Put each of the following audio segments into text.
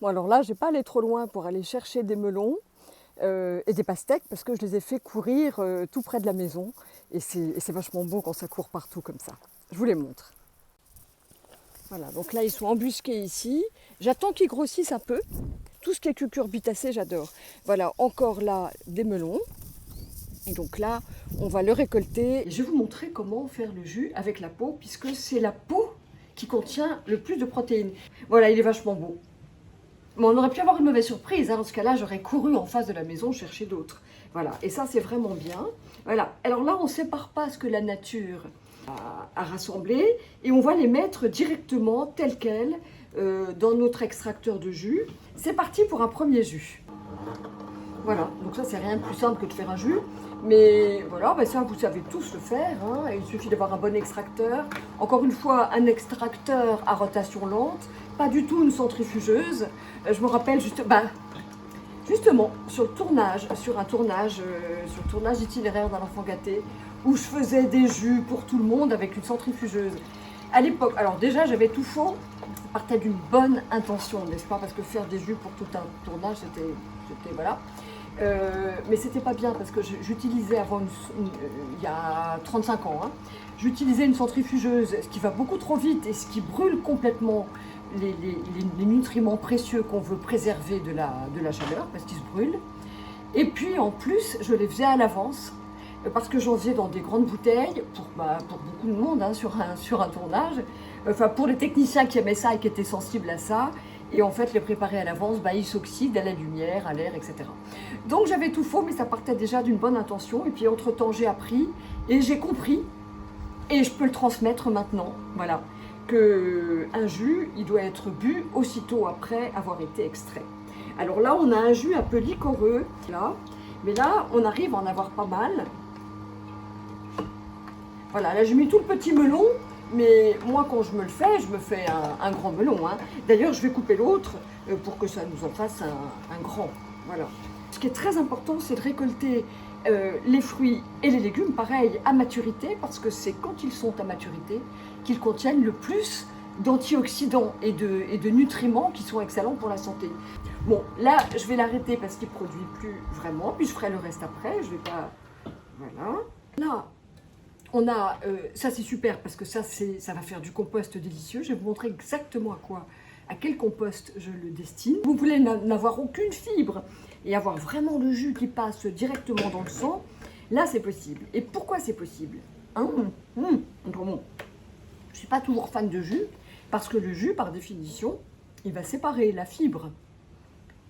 Bon alors là, j'ai pas allé trop loin pour aller chercher des melons et des pastèques parce que je les ai fait courir tout près de la maison et c'est vachement beau quand ça court partout comme ça. Je vous les montre. Voilà, donc là ils sont embusqués ici. J'attends qu'ils grossissent un peu. Tout ce qui est cucurbitacé, j'adore. Voilà, encore là des melons. Et donc là, on va le récolter. Et je vais vous montrer comment faire le jus avec la peau, puisque c'est la peau qui contient le plus de protéines. Voilà, il est vachement beau. Mais on aurait pu avoir une mauvaise surprise. Dans ce cas-là, j'aurais couru en face de la maison chercher d'autres. Voilà, et ça, c'est vraiment bien. Voilà, alors là, on ne sépare pas ce que la nature a rassemblé et on va les mettre directement tels quels dans notre extracteur de jus. C'est parti pour un premier jus. Voilà, donc ça, c'est rien de plus simple que de faire un jus. Mais voilà, ben ça, vous savez tous le faire. Hein. Il suffit d'avoir un bon extracteur. Encore une fois, un extracteur à rotation lente. Pas du tout une centrifugeuse. Je me rappelle justement sur un tournage itinéraire d'un enfant gâté, où je faisais des jus pour tout le monde avec une centrifugeuse. À l'époque, alors déjà j'avais tout faux, ça partait d'une bonne intention, n'est-ce pas? Parce que faire des jus pour tout un tournage, c'était voilà. Mais c'était pas bien parce que j'utilisais avant il y a 35 ans, hein, j'utilisais une centrifugeuse, ce qui va beaucoup trop vite et ce qui brûle complètement les nutriments précieux qu'on veut préserver de la chaleur parce qu'ils se brûlent. Et puis en plus, je les faisais à l'avance parce que j'en faisais dans des grandes bouteilles pour beaucoup de monde hein, sur un tournage. Enfin, pour les techniciens qui aimaient ça et qui étaient sensibles à ça. Et en fait, les préparer à l'avance, ils s'oxydent à la lumière, à l'air, etc. Donc j'avais tout faux, mais ça partait déjà d'une bonne intention. Et puis entre-temps, j'ai appris et j'ai compris. Et je peux le transmettre maintenant. Voilà. Qu'un jus, il doit être bu aussitôt après avoir été extrait. Alors là, on a un jus un peu liquoreux, là. Mais là, on arrive à en avoir pas mal. Voilà, là j'ai mis tout le petit melon, mais moi quand je me fais un grand melon. Hein. D'ailleurs, je vais couper l'autre pour que ça nous en fasse un grand. Voilà. Ce qui est très important, c'est de récolter les fruits et les légumes, pareil, à maturité, parce que c'est quand ils sont à maturité qu'ils contiennent le plus d'antioxydants et de nutriments qui sont excellents pour la santé. Bon, là, je vais l'arrêter parce qu'il ne produit plus vraiment, puis je ferai le reste après, je vais pas... Voilà. Là, on a... ça, c'est super, parce que ça va faire du compost délicieux. Je vais vous montrer exactement à quel compost je le destine. Vous voulez n'avoir aucune fibre et avoir vraiment le jus qui passe directement dans le sang, là, c'est possible. Et pourquoi c'est possible hein bon. Je ne suis pas toujours fan de jus, parce que le jus, par définition, il va séparer la fibre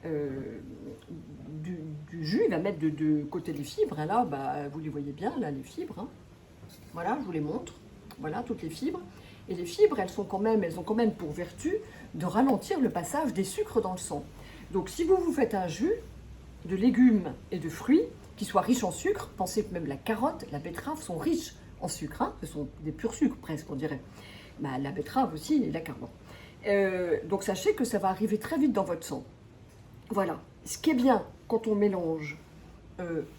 du jus, il va mettre de côté les fibres. Et là, vous les voyez bien, là, les fibres. Hein. Voilà, je vous les montre. Voilà, toutes les fibres. Et les fibres, elles ont quand même pour vertu de ralentir le passage des sucres dans le sang. Donc, si vous faites un jus de légumes et de fruits qui soit riche en sucre, pensez que même la carotte, la betterave sont riches en sucre. Hein, ce sont des purs sucres presque, on dirait. La betterave aussi et la carotte. Donc, sachez que ça va arriver très vite dans votre sang. Voilà. Ce qui est bien quand on mélange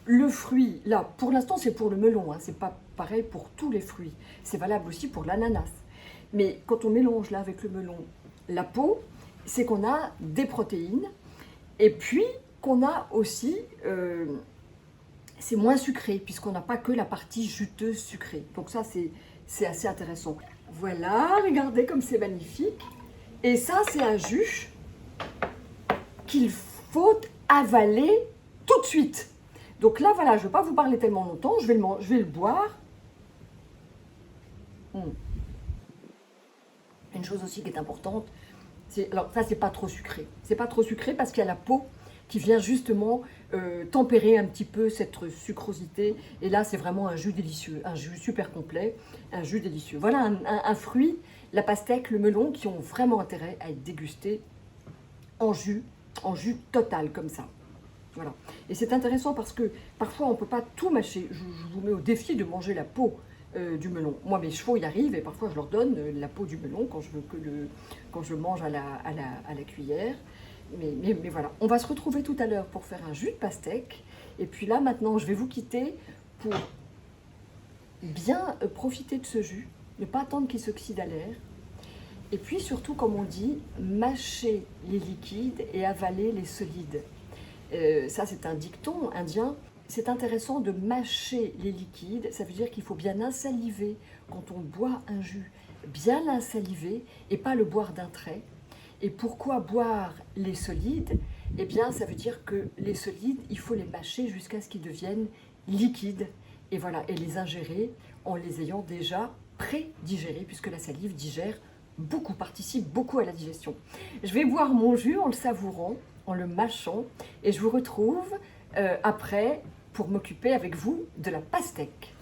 le fruit, là, pour l'instant, c'est pour le melon, hein, c'est pas pareil pour tous les fruits. C'est valable aussi pour l'ananas. Mais quand on mélange là avec le melon, la peau, c'est qu'on a des protéines et puis qu'on a aussi, c'est moins sucré puisqu'on n'a pas que la partie juteuse sucrée. Donc ça, c'est assez intéressant. Voilà, regardez comme c'est magnifique. Et ça, c'est un jus qu'il faut avaler tout de suite. Donc là, voilà, je ne vais pas vous parler tellement longtemps, je vais le boire. Une chose aussi qui est importante, alors ça, c'est pas trop sucré. C'est pas trop sucré parce qu'il y a la peau qui vient justement tempérer un petit peu cette sucrosité. Et là, c'est vraiment un jus délicieux, un jus super complet, un jus délicieux. Voilà un fruit, la pastèque, le melon, qui ont vraiment intérêt à être dégustés en jus total comme ça. Voilà. Et c'est intéressant parce que parfois on ne peut pas tout mâcher. Je vous mets au défi de manger la peau du melon. Moi, mes chevaux y arrivent et parfois je leur donne la peau du melon quand je mange à la cuillère. Mais voilà, on va se retrouver tout à l'heure pour faire un jus de pastèque. Et puis là, maintenant, je vais vous quitter pour bien profiter de ce jus, ne pas attendre qu'il s'oxyde à l'air. Et puis surtout, comme on dit, mâcher les liquides et avaler les solides. Ça, c'est un dicton indien. C'est intéressant de mâcher les liquides, ça veut dire qu'il faut bien insaliver quand on boit un jus, bien l'insaliver et pas le boire d'un trait. Et pourquoi boire les solides? Eh bien, ça veut dire que les solides, il faut les mâcher jusqu'à ce qu'ils deviennent liquides. Et voilà, et les ingérer en les ayant déjà pré-digérés, puisque la salive digère beaucoup, participe beaucoup à la digestion. Je vais boire mon jus en le savourant, en le mâchant, et je vous retrouve après pour m'occuper avec vous de la pastèque.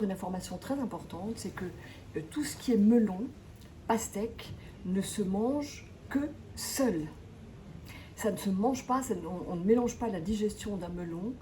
Une information très importante, c'est que tout ce qui est melon, pastèque, ne se mange que seul. Ça ne se mange pas, on ne mélange pas la digestion d'un melon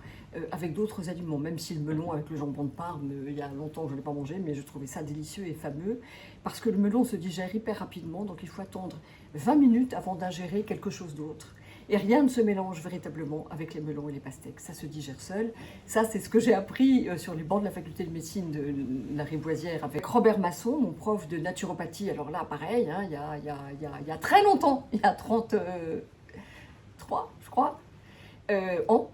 avec d'autres aliments, même si le melon avec le jambon de Parme, il y a longtemps que je ne l'ai pas mangé, mais je trouvais ça délicieux et fameux, parce que le melon se digère hyper rapidement, donc il faut attendre 20 minutes avant d'ingérer quelque chose d'autre. Et rien ne se mélange véritablement avec les melons et les pastèques, ça se digère seul. Ça, c'est ce que j'ai appris sur les bancs de la faculté de médecine de la Riboisière avec Robert Masson, mon prof de naturopathie. Alors là, pareil, hein, il y a très longtemps, il y a 33, je crois, ans.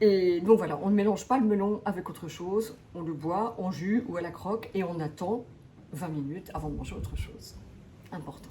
Et donc voilà, on ne mélange pas le melon avec autre chose, on le boit en jus ou à la croque et on attend 20 minutes avant de manger autre chose. Important.